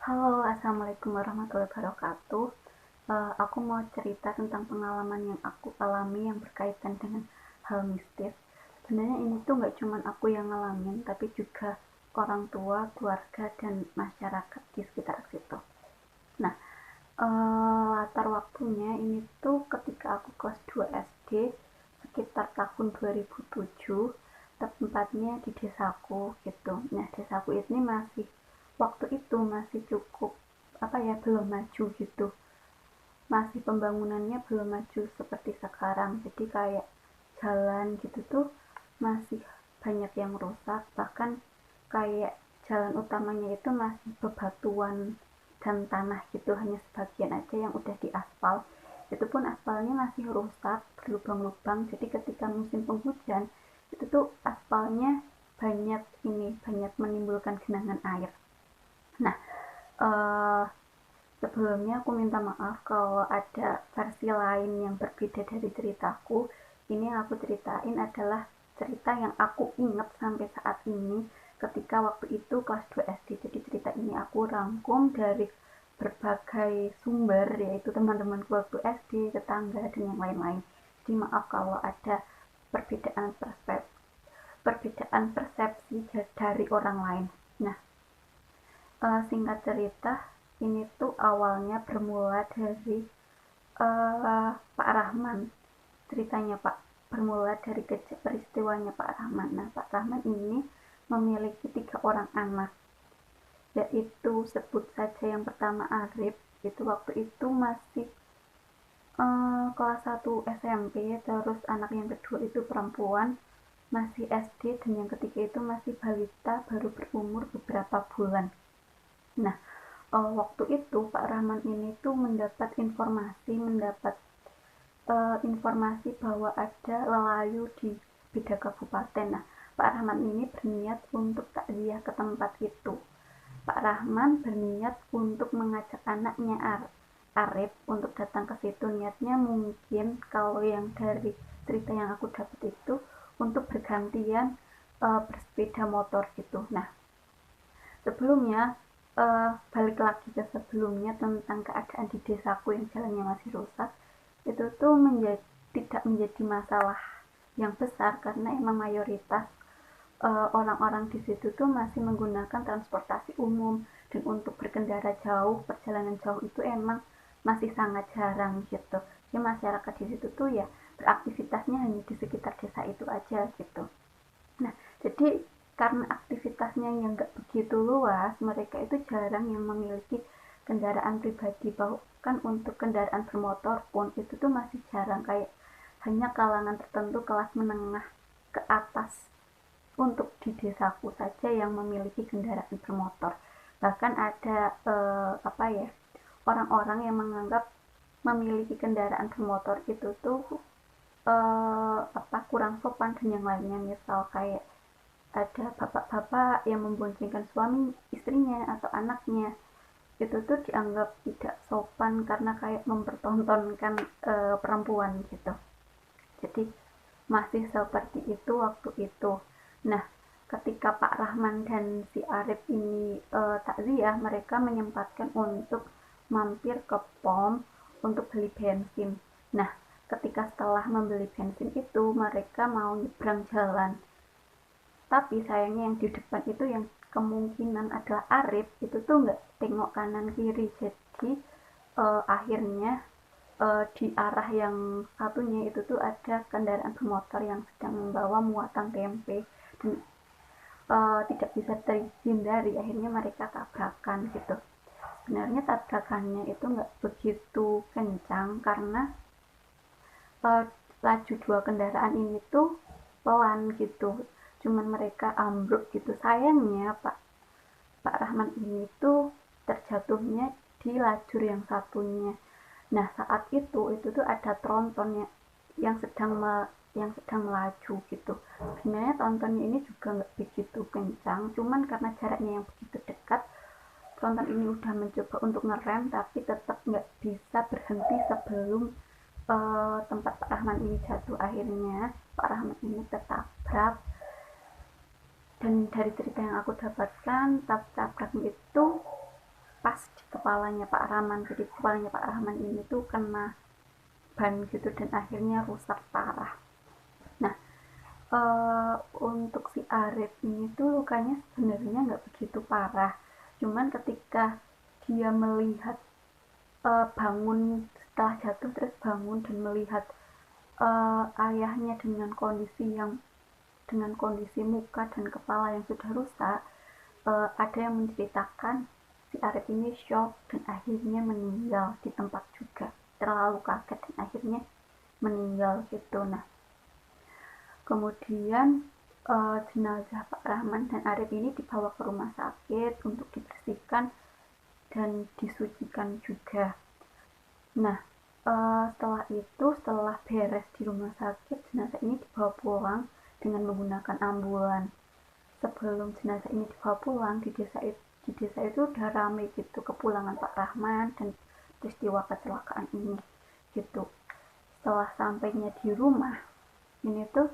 Halo, assalamualaikum warahmatullahi wabarakatuh. Aku mau cerita tentang pengalaman yang aku alami yang berkaitan dengan hal mistis. Sebenarnya ini tuh nggak cuman aku yang ngalamin, tapi juga orang tua, keluarga, dan masyarakat di sekitar situ. Nah, latar waktunya ini tuh ketika aku kelas 2 SD, sekitar tahun 2007, tempatnya di desaku gitu. Nah, desaku ini masih waktu itu masih cukup belum maju gitu, masih pembangunannya belum maju seperti sekarang, jadi kayak jalan gitu tuh masih banyak yang rusak, bahkan kayak jalan utamanya itu masih bebatuan dan tanah gitu, hanya sebagian aja yang udah diaspal, itu pun aspalnya masih rusak, berlubang-lubang, jadi ketika musim penghujan itu tuh aspalnya banyak menimbulkan genangan air. Nah, eh, sebelumnya aku minta maaf kalau ada versi lain yang berbeda dari ceritaku. Ini yang aku ceritain adalah cerita yang aku ingat sampai saat ini ketika waktu itu kelas 2 SD. Jadi cerita ini aku rangkum dari berbagai sumber, yaitu teman-temanku waktu SD, tetangga, dan yang lain-lain. Jadi maaf kalau ada perbedaan persepsi dari orang lain. Nah, singkat cerita, ini tuh awalnya bermula dari Pak Rahman. Ceritanya Pak bermula dari peristiwanya Pak Rahman. Nah, Pak Rahman ini memiliki 3 orang anak, yaitu sebut saja yang pertama Arif, itu waktu itu masih kelas 1 SMP, terus anak yang kedua itu perempuan, masih SD, dan yang ketiga itu masih balita, baru berumur beberapa bulan. Nah, waktu itu Pak Rahman ini tuh mendapat informasi bahwa ada lelayu di beda kabupaten. Nah, Pak Rahman ini berniat untuk takziah ke tempat itu. Pak Rahman berniat untuk mengajak anaknya Arif untuk datang ke situ. Niatnya mungkin kalau yang dari cerita yang aku dapat itu untuk bergantian bersepeda motor gitu. Nah, sebelumnya balik lagi ke sebelumnya tentang keadaan di desaku yang jalannya masih rusak, itu tuh tidak menjadi masalah yang besar karena emang mayoritas orang-orang di situ tuh masih menggunakan transportasi umum, dan untuk berkendara jauh, perjalanan jauh itu emang masih sangat jarang gitu. Ya, masyarakat di situ tuh ya beraktivitasnya hanya di sekitar desa itu aja gitu. Nah, jadi karena aktivitasnya yang nggak begitu luas, mereka itu jarang yang memiliki kendaraan pribadi. Bahkan untuk kendaraan bermotor pun itu tuh masih jarang, kayak hanya kalangan tertentu, kelas menengah ke atas untuk di desaku saja yang memiliki kendaraan bermotor. Bahkan ada orang-orang yang menganggap memiliki kendaraan bermotor itu tuh kurang sopan dan yang lainnya, misal kayak ada bapak-bapak yang memboncengkan suami istrinya atau anaknya, itu tuh dianggap tidak sopan karena kayak mempertontonkan perempuan gitu. Jadi masih seperti itu waktu itu. Nah, ketika Pak Rahman dan si Arif ini takziah, mereka menyempatkan untuk mampir ke pom untuk beli bensin. Nah, ketika setelah membeli bensin itu, mereka mau nyebrang jalan, tapi sayangnya yang di depan itu yang kemungkinan adalah Arif itu tuh nggak tengok kanan kiri, jadi akhirnya di arah yang satunya itu tuh ada kendaraan bermotor yang sedang membawa muatan tempe, dan tidak bisa terhindari, akhirnya mereka tabrakan gitu. Sebenarnya tabrakannya itu nggak begitu kencang karena laju 2 kendaraan ini tuh pelan gitu, cuman mereka ambruk gitu. Sayangnya Pak Rahman ini tuh terjatuhnya di lajur yang satunya. Nah, saat itu tuh ada trontonnya yang sedang melaju gitu. Sebenarnya trontonnya ini juga nggak begitu kencang, cuman karena jaraknya yang begitu dekat, tronton ini udah mencoba untuk ngerem tapi tetap nggak bisa berhenti sebelum tempat Pak Rahman ini jatuh. Akhirnya Pak Rahman ini tertabrak, dan dari cerita yang aku dapatkan, tabraknya itu pas di kepalanya Pak Rahman. Jadi kepalanya Pak Rahman ini tuh kena ban gitu dan akhirnya rusak parah. Nah, untuk si Arif ini tuh lukanya sebenarnya nggak begitu parah, cuman ketika dia melihat bangun setelah jatuh terus bangun dan melihat ayahnya dengan kondisi muka dan kepala yang sudah rusak, ada yang menceritakan si Arif ini shock dan akhirnya meninggal di tempat juga, terlalu kaget dan akhirnya meninggal gitu. Nah, kemudian jenazah Pak Rahman dan Arif ini dibawa ke rumah sakit untuk dibersihkan dan disucikan juga. Nah, setelah beres di rumah sakit, jenazah ini dibawa pulang dengan menggunakan ambulan. Sebelum jenazah ini dibawa pulang, di desa itu udah rame gitu kepulangan Pak Rahman dan peristiwa kecelakaan ini gitu. Setelah sampainya di rumah, ini tuh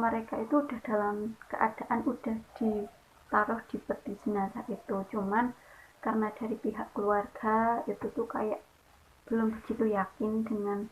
mereka itu udah dalam keadaan udah ditaruh di peti jenazah itu, cuman karena dari pihak keluarga itu tuh kayak belum begitu yakin dengan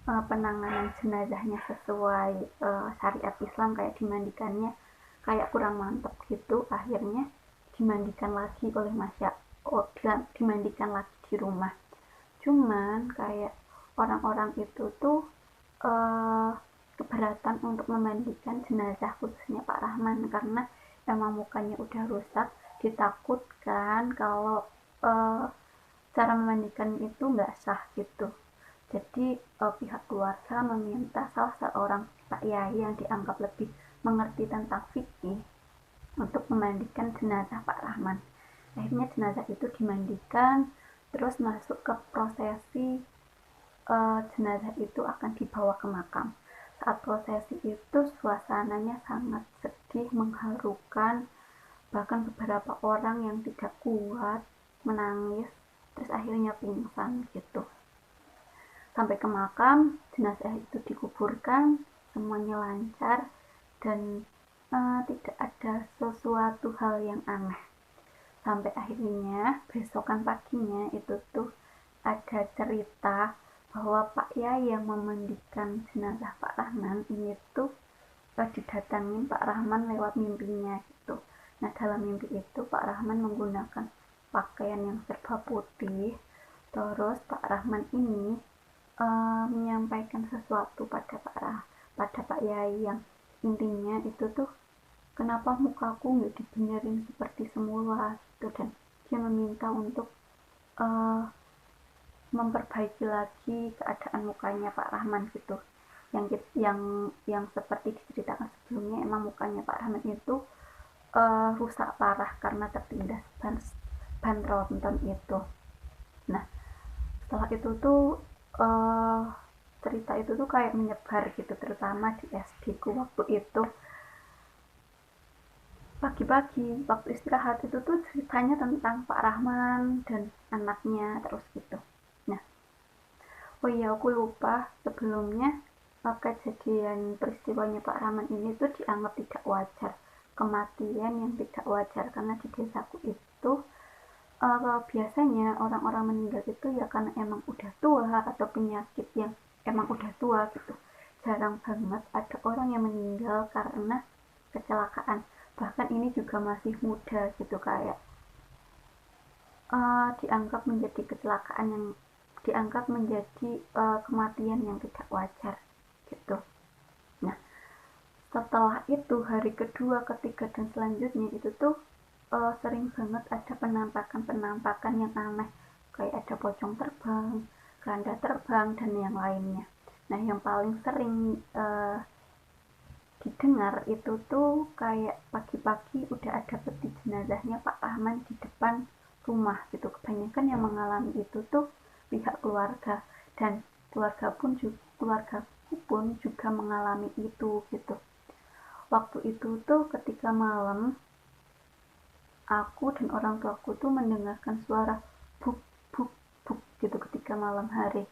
penanganan jenazahnya sesuai syariat Islam, kayak dimandikannya kayak kurang mantap gitu, akhirnya dimandikan lagi dimandikan lagi di rumah. Cuman kayak orang-orang itu tuh keberatan untuk memandikan jenazah khususnya Pak Rahman karena emang mukanya udah rusak, ditakutkan kalau cara memandikan itu nggak sah gitu. Jadi pihak keluarga meminta salah seorang Pak Yai yang dianggap lebih mengerti tentang fikih untuk memandikan jenazah Pak Rahman. Akhirnya jenazah itu dimandikan, terus masuk ke prosesi. Jenazah itu akan dibawa ke makam. Saat prosesi itu suasananya sangat sedih, mengharukan, bahkan beberapa orang yang tidak kuat menangis, terus akhirnya pingsan gitu. Sampai ke makam, jenazah itu dikuburkan, semuanya lancar dan tidak ada sesuatu hal yang aneh. Sampai akhirnya besokan paginya itu tuh ada cerita bahwa Pak Yai yang memandikan jenazah Pak Rahman ini tuh didatangin Pak Rahman lewat mimpinya gitu. Nah, dalam mimpi itu Pak Rahman menggunakan pakaian yang serba putih, terus Pak Rahman ini menyampaikan sesuatu pada Pak Yai yang intinya itu tuh kenapa mukaku nggak dibenerin seperti semula gitu, dan dia meminta untuk memperbaiki lagi keadaan mukanya Pak Rahman gitu. Yang seperti diceritakan sebelumnya, emang mukanya Pak Rahman itu rusak parah karena tertindas ban tronton itu. Nah, setelah itu tuh cerita itu tuh kayak menyebar gitu, terutama di SD ku waktu itu. Pagi-pagi waktu istirahat itu tuh ceritanya tentang Pak Rahman dan anaknya terus gitu. Nah, oh iya, aku lupa sebelumnya kejadian peristiwanya Pak Rahman ini tuh dianggap tidak wajar, kematian yang tidak wajar, karena di desaku itu biasanya orang-orang meninggal itu ya karena emang udah tua atau penyakit yang emang udah tua gitu. Jarang banget ada orang yang meninggal karena kecelakaan, bahkan ini juga masih muda gitu, kayak dianggap menjadi kecelakaan yang dianggap menjadi kematian yang tidak wajar gitu. Nah, setelah itu hari kedua, ketiga dan selanjutnya itu tuh sering banget ada penampakan yang aneh, kayak ada pocong terbang, keranda terbang dan yang lainnya. Nah, yang paling sering didengar itu tuh kayak pagi-pagi udah ada peti jenazahnya Pak Rahman di depan rumah gitu. Kebanyakan yang mengalami itu tuh pihak keluarga, dan keluargaku pun juga mengalami itu gitu. Waktu itu tuh ketika malam, aku dan orang tuaku tuh mendengarkan suara buk buk buk gitu ketika malam hari.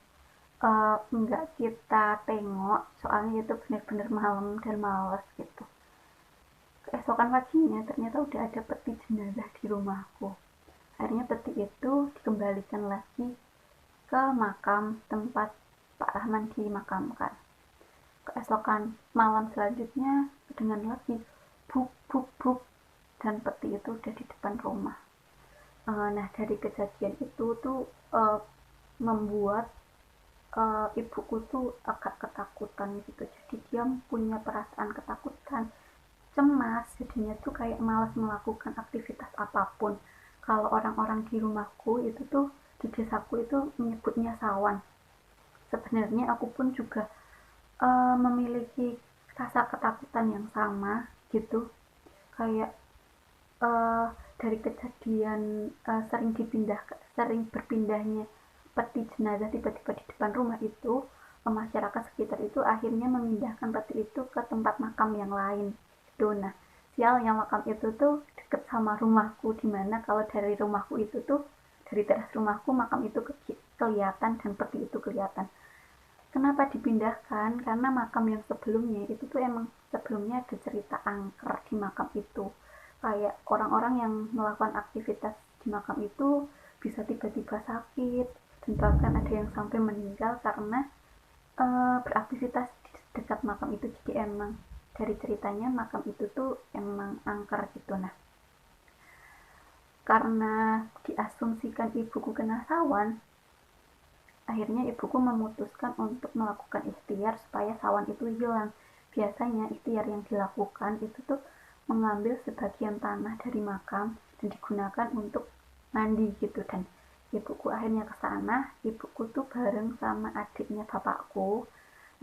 Enggak kita tengok soalnya itu benar-benar malam dan malas gitu. Keesokan paginya ternyata udah ada peti jenazah di rumahku. Akhirnya peti itu dikembalikan lagi ke makam tempat Pak Rahman dimakamkan. Keesokan malam selanjutnya dengan lagi buk buk buk, dan peti itu udah di depan rumah. Nah, dari kejadian itu tuh membuat ibuku tuh agak ketakutan gitu. Jadi dia punya perasaan ketakutan, cemas, jadinya tuh kayak malas melakukan aktivitas apapun. Kalau orang-orang di rumahku itu tuh, di desaku itu menyebutnya sawan. Sebenarnya aku pun juga memiliki rasa ketakutan yang sama gitu. Kayak dari kejadian sering berpindahnya peti jenazah tiba-tiba di depan rumah itu, masyarakat sekitar itu akhirnya memindahkan peti itu ke tempat makam yang lain gitu. Nah, sialnya makam itu tuh deket sama rumahku, dimana kalau dari rumahku itu tuh, dari teras rumahku makam itu kelihatan dan peti itu kelihatan. Kenapa dipindahkan? Karena makam yang sebelumnya itu tuh emang sebelumnya ada cerita angker di makam itu. Kayak orang-orang yang melakukan aktivitas di makam itu bisa tiba-tiba sakit, dan bahkan ada yang sampai meninggal karena beraktivitas di dekat makam itu. Jadi emang dari ceritanya makam itu tuh emang angker gitu. Nah, karena diasumsikan ibuku kena sawan, akhirnya ibuku memutuskan untuk melakukan ikhtiar supaya sawan itu hilang. Biasanya ikhtiar yang dilakukan itu tuh mengambil sebagian tanah dari makam dan digunakan untuk mandi gitu. Dan ibuku akhirnya ke sana. Ibuku tuh bareng sama adiknya bapakku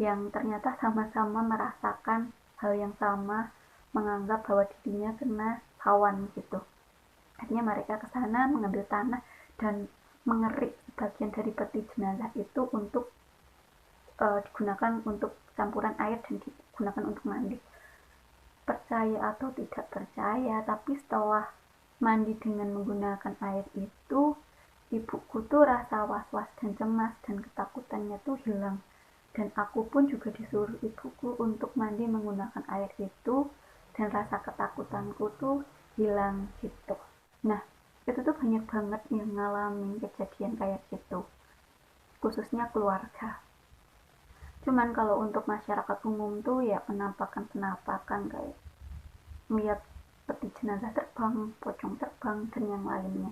yang ternyata sama-sama merasakan hal yang sama, menganggap bahwa dirinya kena sawan gitu. Akhirnya mereka ke sana mengambil tanah dan mengerik bagian dari peti jenazah itu untuk digunakan untuk campuran air dan digunakan untuk mandi. Percaya atau tidak percaya, tapi setelah mandi dengan menggunakan air itu, ibuku tuh rasa was-was dan cemas dan ketakutannya tuh hilang. Dan aku pun juga disuruh ibuku untuk mandi menggunakan air itu, dan rasa ketakutanku tuh hilang gitu. Nah, itu tuh banyak banget yang ngalamin kejadian kayak gitu, khususnya keluarga. Cuman kalau untuk masyarakat umum tuh ya penampakan-penampakan kayak melihat peti jenazah terbang, pocong terbang, dan yang lainnya.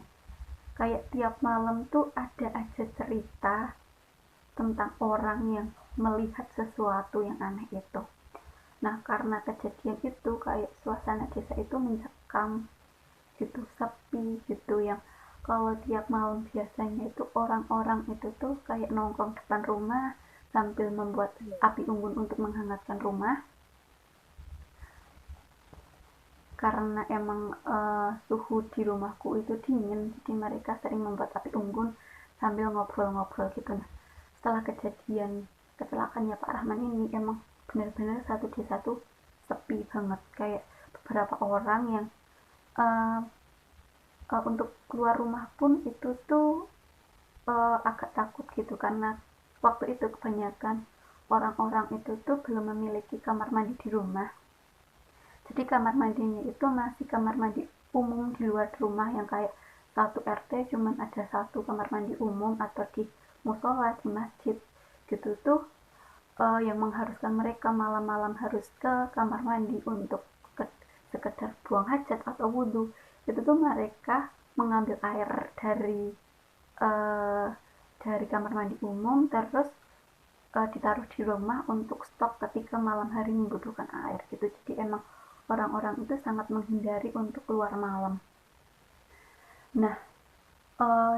Kayak tiap malam tuh ada aja cerita tentang orang yang melihat sesuatu yang aneh itu. Nah, karena kejadian itu kayak suasana desa itu mencekam gitu, sepi gitu, yang kalau tiap malam biasanya itu orang-orang itu tuh kayak nongkrong depan rumah sambil membuat api unggun untuk menghangatkan rumah. Karena emang suhu di rumahku itu dingin, jadi mereka sering membuat api unggun sambil ngobrol-ngobrol gitu. Nah, setelah kejadian kecelakaannya Pak Rahman ini, emang benar-benar satu desa tuh sepi banget. Kayak beberapa orang yang untuk keluar rumah pun itu tuh agak takut gitu, karena waktu itu kebanyakan orang-orang itu tuh belum memiliki kamar mandi di rumah. Jadi kamar mandinya itu masih kamar mandi umum di luar rumah, yang kayak satu RT cuman ada satu kamar mandi umum, atau di musola, di masjid gitu tuh, yang mengharuskan mereka malam-malam harus ke kamar mandi untuk sekedar buang hajat atau wudhu. Itu tuh mereka mengambil air uh, dari kamar mandi umum, terus ditaruh di rumah untuk stok ketika malam hari membutuhkan air gitu. Jadi emang orang-orang itu sangat menghindari untuk keluar malam. Nah,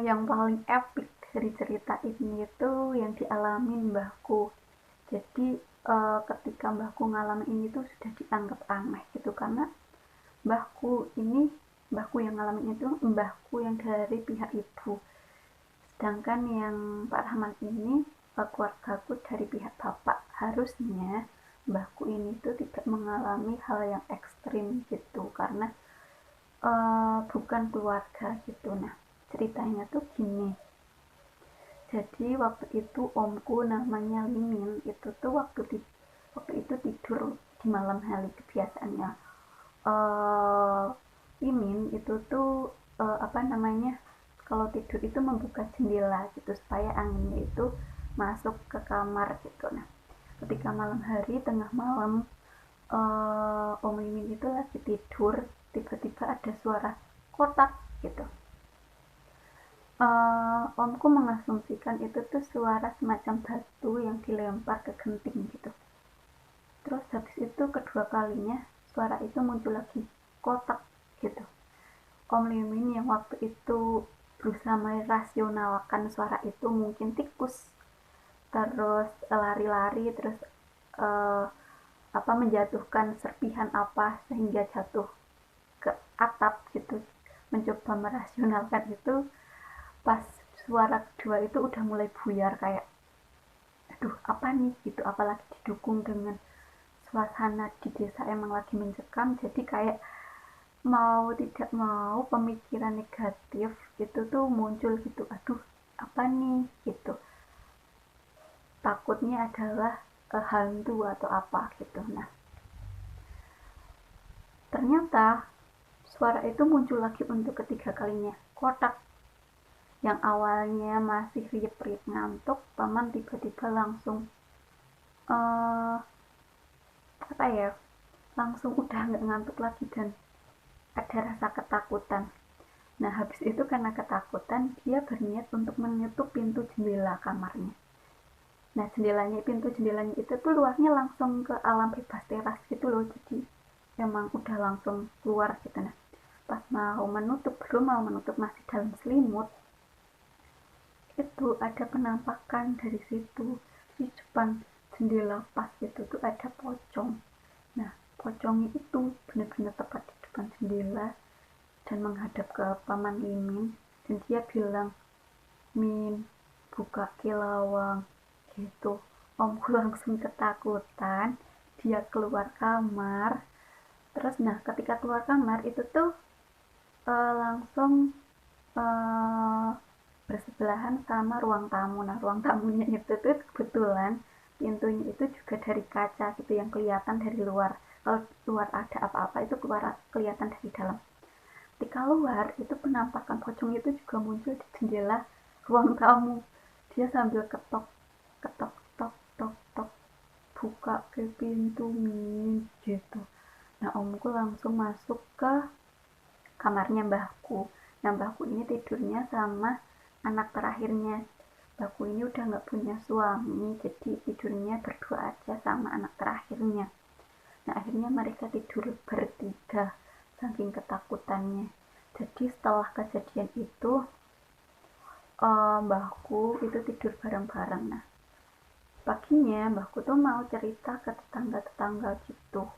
yang paling epic dari cerita ini itu yang dialami mbahku. Jadi ketika mbahku ngalamin ini tuh sudah dianggap aneh gitu, karena mbahku yang ngalamin itu mbahku yang dari pihak ibu, sedangkan yang Pak Rahman ini keluargaku dari pihak bapak. Harusnya mbahku ini tuh tidak mengalami hal yang ekstrim gitu, karena bukan keluarga gitu. Nah, ceritanya tuh gini. Jadi waktu itu omku namanya Limin itu tuh waktu itu tidur di malam hari. Kebiasaannya Limin itu tuh apa namanya, kalau tidur itu membuka jendela gitu supaya anginnya itu masuk ke kamar gitu. Nah, ketika malam hari tengah malam Om Mimin itu lagi tidur, tiba-tiba ada suara kotak gitu. Omku mengasumsikan itu tuh suara semacam batu yang dilempar ke genting gitu. Terus habis itu kedua kalinya suara itu muncul lagi, kotak gitu. Om Mimin yang waktu itu berusaha merasionalkan suara itu mungkin tikus, terus lari-lari, terus uh, menjatuhkan serpihan apa sehingga jatuh ke atap gitu, mencoba merasionalkan itu. Pas suara kedua itu udah mulai buyar, kayak aduh apa nih gitu, apalagi didukung dengan suasana di desa emang lagi mencekam, jadi kayak mau tidak mau pemikiran negatif itu tuh muncul gitu, aduh apa nih gitu, takutnya adalah hantu atau apa gitu. Nah, ternyata suara itu muncul lagi untuk ketiga kalinya, kotak. Yang awalnya masih riap-riap ngantuk, paman tiba-tiba langsung uh, langsung udah nggak ngantuk lagi dan ada rasa ketakutan. Nah, habis itu karena ketakutan, dia berniat untuk menutup pintu jendela kamarnya. Nah, pintu jendelanya itu tuh luarnya langsung ke alam bebas teras gitu loh, jadi emang udah langsung keluar gitu. Nah, pas belum mau menutup, masih dalam selimut, itu ada penampakan dari situ. Di depan jendela pas itu tuh ada pocong. Nah, pocongnya itu benar-benar tepat di depan jendela dan menghadap ke paman Mimin, dan dia bilang, "Min, buka kilawang," gitu. Omku langsung ketakutan, dia keluar kamar. Terus nah, ketika keluar kamar itu tuh langsung uh, bersebelahan sama ruang tamu. Nah, ruang tamunya itu tuh kebetulan pintunya itu juga dari kaca gitu, yang kelihatan dari luar. Kalau luar ada apa-apa itu kelihatan dari dalam. Ketika luar itu penampakan pocong itu juga muncul di jendela ruang tamu. Dia sambil ketok ketok tok tok tok, buka ke pintu Min gitu. Nah, omku langsung masuk ke kamarnya mbahku. Nah, mbahku ini tidurnya sama anak terakhirnya. Mbahku ini udah nggak punya suami, jadi tidurnya berdua aja sama anak terakhirnya. Nah, akhirnya mereka tidur bertiga saking ketakutannya. Jadi setelah kejadian itu mbahku itu tidur bareng-bareng. Nah, paginya mbahku tuh mau cerita ke tetangga-tetangga gitu.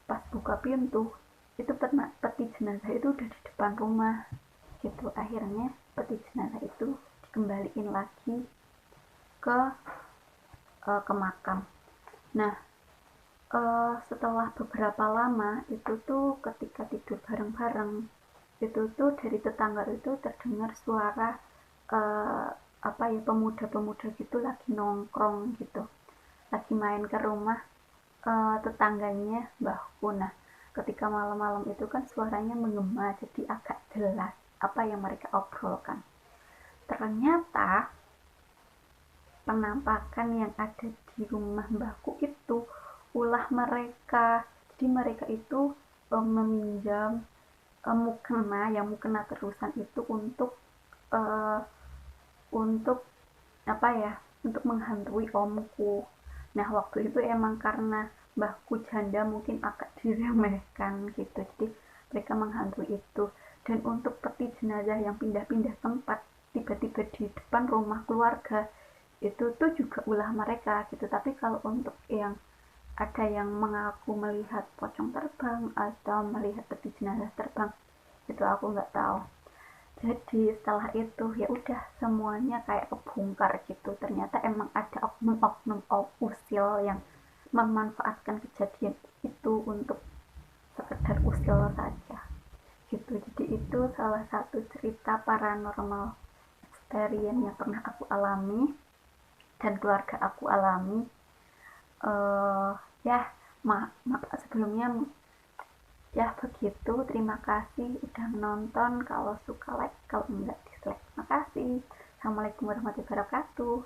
Pas buka pintu, itu peti jenazah itu udah di depan rumah gitu. Akhirnya peti jenazah itu dikembaliin lagi ke makam. Nah, setelah beberapa lama itu tuh ketika tidur bareng-bareng itu tuh dari tetangga itu terdengar suara pemuda-pemuda gitu lagi nongkrong gitu, lagi main ke rumah tetangganya mbahku. Nah, ketika malam-malam itu kan suaranya menggema, jadi agak jelas apa yang mereka obrolkan. Ternyata penampakan yang ada di rumah mbahku itu ulah mereka. Jadi mereka itu meminjam mukena terusan itu uh, untuk untuk menghantui omku. Nah, waktu itu emang karena mbahku janda mungkin agak diremehkan gitu, jadi mereka menghantui itu. Dan untuk peti jenazah yang pindah-pindah tempat tiba-tiba di depan rumah keluarga itu tuh juga ulah mereka gitu. Tapi kalau untuk yang ada yang mengaku melihat pocong terbang atau melihat peti jenazah terbang, itu aku nggak tahu. Jadi setelah itu ya udah semuanya kayak kebongkar gitu. Ternyata emang ada oknum-oknum usil yang memanfaatkan kejadian itu untuk sekedar usil saja gitu. Jadi itu salah satu cerita paranormal experience yang pernah aku alami dan keluarga aku alami. Ya, sebelumnya ya begitu. Terima kasih udah menonton. Kalau suka like, kalau enggak dislike. Assalamualaikum warahmatullahi wabarakatuh.